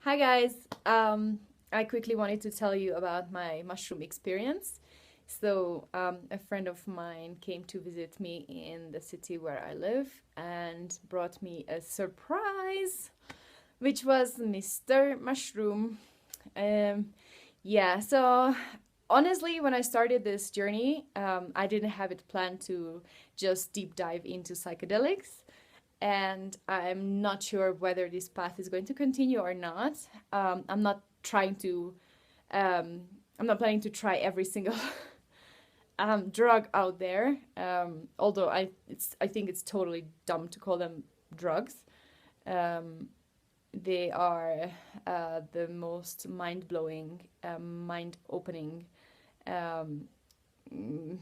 Hi guys. I quickly wanted to tell you about my mushroom experience. A friend of mine came to visit me in the city where I live and brought me a surprise, which was Mr. Mushroom. Um, so honestly, when I started this journey, I didn't have it planned to just deep dive into psychedelics, and I'm not sure whether this path is going to continue or not. I'm not trying to. Um, I'm not planning to try every single drug out there. Although I think it's totally dumb to call them drugs. Um, they are the most mind blowing, mind opening um, mm,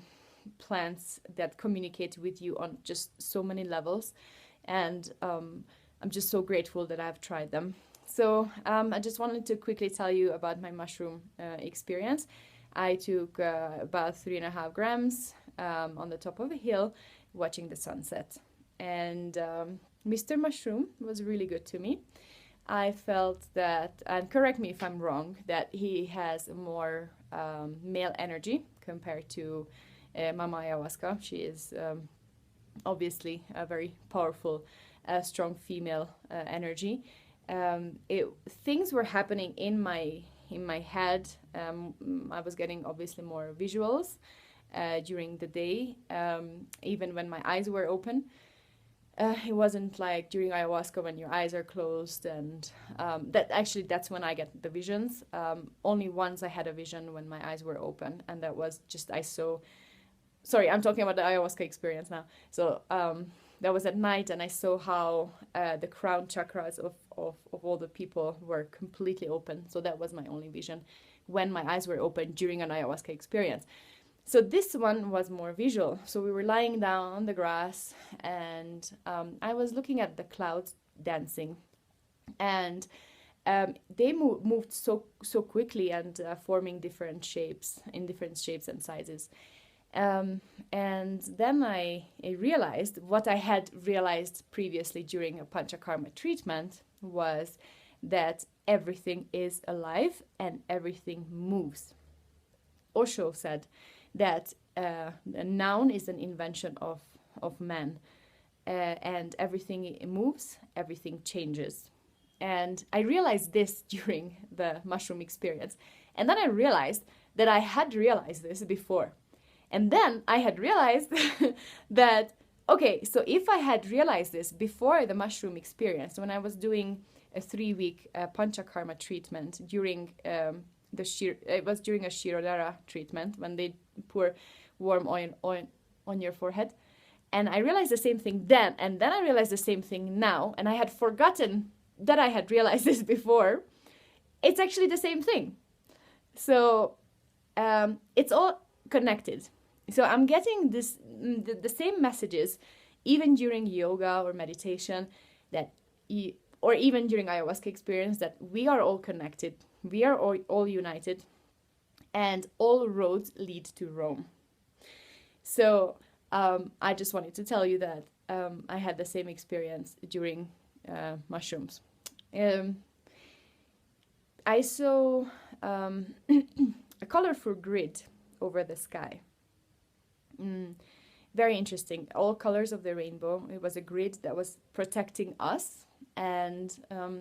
plants that communicate with you on just so many levels, and I'm just so grateful that I've tried them. I just wanted to quickly tell you about my mushroom experience. I took about 3.5 grams on the top of a hill watching the sunset. And Mr. Mushroom was really good to me. I felt that, and correct me if I'm wrong, that he has more male energy compared to Mama Ayahuasca. She is obviously a very powerful, strong female energy. Things were happening in my head. I was getting obviously more visuals during the day, even when my eyes were open. It wasn't like during ayahuasca when your eyes are closed, and that's when I get the visions. Only once I had a vision when my eyes were open, and that was just I saw. Sorry, I'm talking about the ayahuasca experience now. That was at night, and I saw how the crown chakras of all the people were completely open. So that was my only vision when my eyes were open during an ayahuasca experience. So this one was more visual. So we were lying down on the grass, and I was looking at the clouds dancing, and they moved so quickly and forming different shapes and sizes. And then I realized what I had realized previously during a panchakarma treatment was that everything is alive and everything moves. Osho said that a noun is an invention of man, and everything moves, everything changes. And I realized this during the mushroom experience. And then I realized that I had realized this before. And then I had realized that, okay, so if I had realized this before the mushroom experience, when I was doing a 3-week panchakarma treatment during it was during a Shirodara treatment when they pour warm oil on your forehead. And I realized the same thing then, and then I realized the same thing now, and I had forgotten that I had realized this before. It's actually the same thing. So it's all connected. So I'm getting the same messages even during yoga or meditation, or even during ayahuasca experience, that we are all connected, we are all united, and all roads lead to Rome. So I just wanted to tell you that I had the same experience during mushrooms. I saw a colorful grid over the sky. Very interesting. All colors of the rainbow. It was a grid that was protecting us. And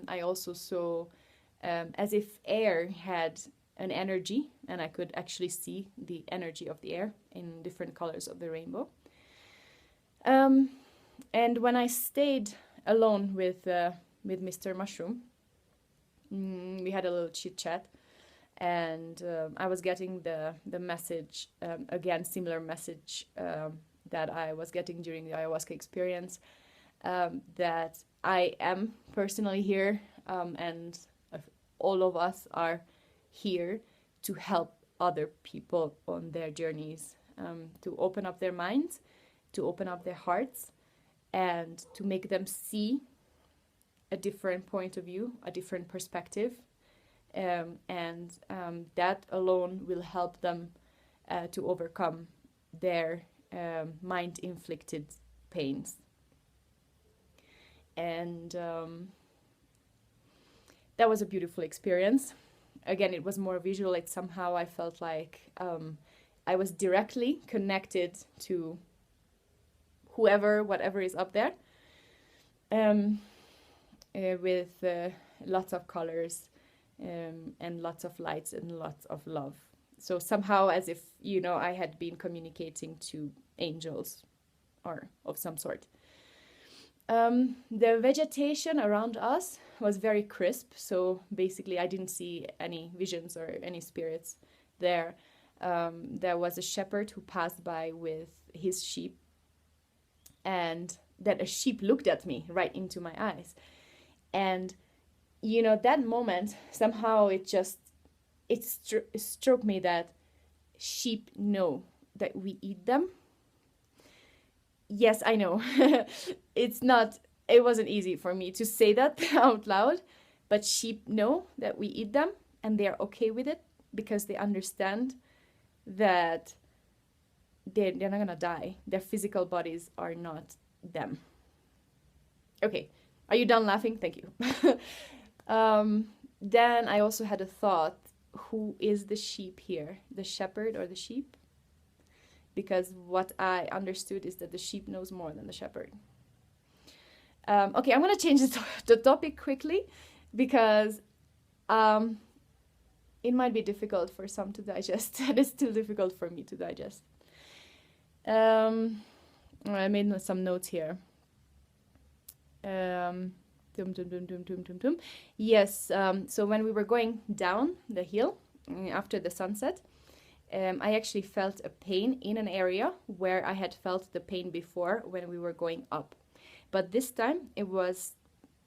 I also saw as if air had an energy, and I could actually see the energy of the air in different colors of the rainbow. And when I stayed alone with Mr. Mushroom, we had a little chit chat, and I was getting the message, again, similar message that I was getting during the ayahuasca experience, that I am personally here, and all of us are here to help other people on their journeys, to open up their minds, to open up their hearts, and to make them see a different point of view, a different perspective. And that alone will help them to overcome their mind-inflicted pains. And that was a beautiful experience. Again, it was more visual. It somehow I felt like I was directly connected to whoever, whatever is up there, with lots of colors, and lots of lights and lots of love. So somehow, as if, I had been communicating to angels or of some sort. The vegetation around us was very crisp, so basically I didn't see any visions or any spirits there. There was a shepherd who passed by with his sheep, and that a sheep looked at me right into my eyes. And, that moment, somehow it struck me that sheep know that we eat them. Yes, I know. It wasn't easy for me to say that out loud, but sheep know that we eat them, and they're okay with it because they understand that they're not gonna die. Their physical bodies are not them. Okay, are you done laughing? Thank you. Then I also had a thought, who is the sheep here? The shepherd or the sheep? Because what I understood is that the sheep knows more than the shepherd. Okay, I'm going to change the topic quickly because it might be difficult for some to digest. And it's still difficult for me to digest. I made some notes here. Yes, so when we were going down the hill after the sunset, I actually felt a pain in an area where I had felt the pain before when we were going up. But this time it was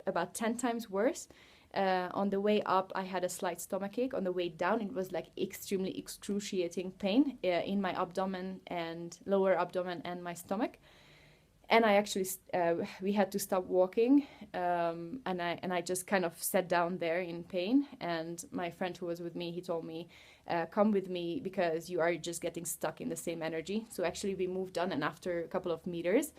about 10 times worse. On the way up, I had a slight stomachache. On the way down, it was like extremely excruciating pain in my abdomen and lower abdomen and my stomach. And I actually, we had to stop walking, and I just kind of sat down there in pain. And my friend who was with me, he told me, come with me because you are just getting stuck in the same energy. So actually we moved on, and after a couple of meters,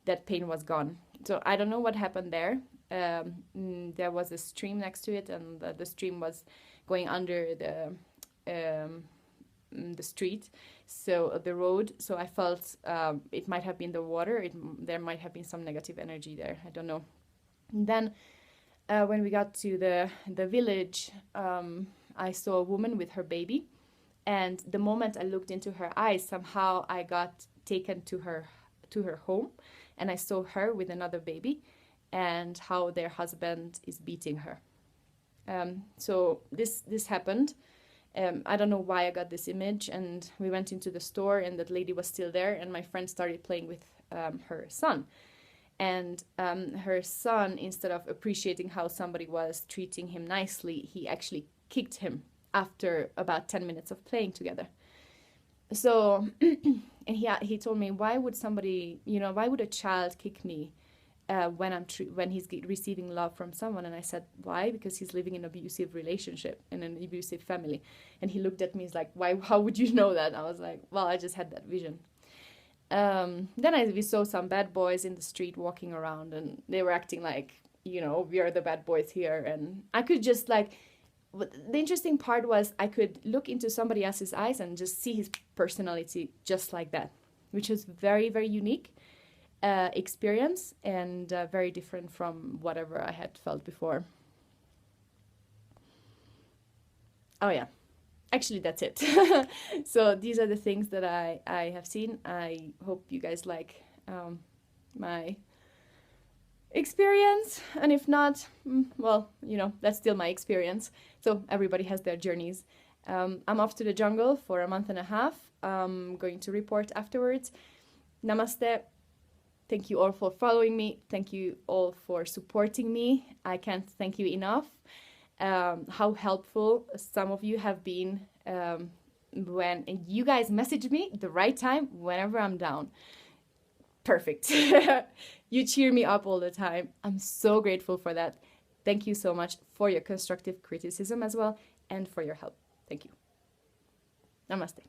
that pain was gone. So I don't know what happened there. There was a stream next to it, and the stream was going under the street, so the road. So I felt it might have been the water. There might have been some negative energy there. I don't know. And then when we got to the village, I saw a woman with her baby, and the moment I looked into her eyes, somehow I got taken to her home, and I saw her with another baby, and how their husband is beating her. So this happened. I don't know why I got this image, and we went into the store, and that lady was still there, and my friend started playing with her son. And her son, instead of appreciating how somebody was treating him nicely, he actually kicked him after about 10 minutes of playing together. So, and he told me, why would a child kick me when he's receiving love from someone? And I said, why? Because he's living in an abusive relationship, in an abusive family. And he looked at me, he's like, why? How would you know that? I was like, well, I just had that vision. Then we saw some bad boys in the street walking around, and they were acting like, we are the bad boys here. And I could just the interesting part was I could look into somebody else's eyes and just see his personality just like that, which was very, very unique experience, and very different from whatever I had felt before. Oh yeah, actually that's it. So these are the things that I have seen. I hope you guys like my experience, and if not, well, that's still my experience. So everybody has their journeys. I'm off to the jungle for a month and a half. I'm going to report afterwards. Namaste. Thank you all for following me. Thank you all for supporting me. I can't thank you enough. How helpful some of you have been when you guys message me at the right time whenever I'm down. Perfect. You cheer me up all the time. I'm so grateful for that. Thank you so much for your constructive criticism as well, and for your help. Thank you. Namaste.